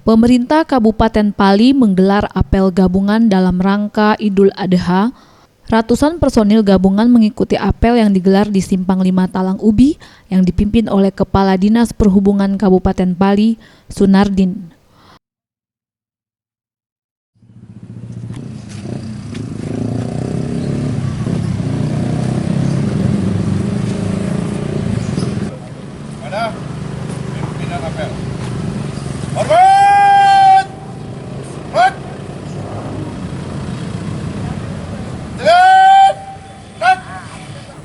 Pemerintah Kabupaten Pali menggelar apel gabungan dalam rangka Idul Adha. Ratusan personil gabungan mengikuti apel yang digelar di Simpang 5 Talang Ubi yang dipimpin oleh Kepala Dinas Perhubungan Kabupaten Pali, Sunardin. Mana pimpinan apel? Hormat! Hormat!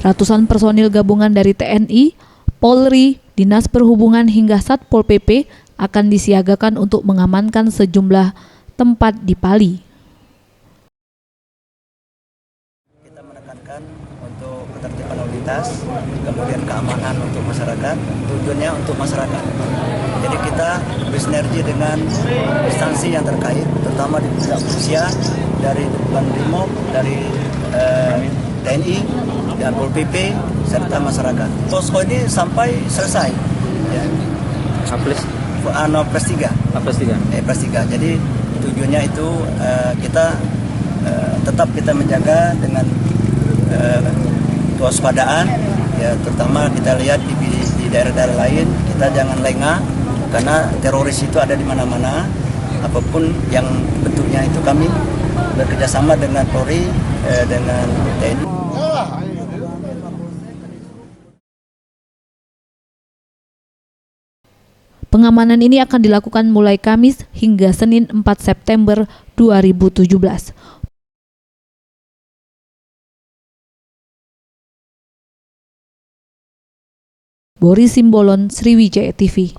Ratusan personil gabungan dari TNI, Polri, Dinas Perhubungan hingga Satpol PP akan disiagakan untuk mengamankan sejumlah tempat di Pali. Kita menekankan untuk ketertiban lalu lintas, kemudian keamanan untuk masyarakat, tujuannya untuk masyarakat. Jadi kita bersinergi dengan instansi yang terkait, terutama di pihak kepolisian, dari Brimob, dari TNI, dan Pol PP, serta masyarakat. Posko ini sampai selesai. Ya. Plus 3. Jadi tujuannya itu kita tetap kita menjaga dengan kewaspadaan, ya, terutama kita lihat di daerah-daerah lain, kita jangan lengah karena teroris itu ada di mana-mana. Apapun yang bentuknya itu kami bekerjasama dengan Polri, dengan TNI. Pengamanan ini akan dilakukan mulai Kamis hingga Senin 4 September 2017. Boris Simbolon, Sriwijaya TV.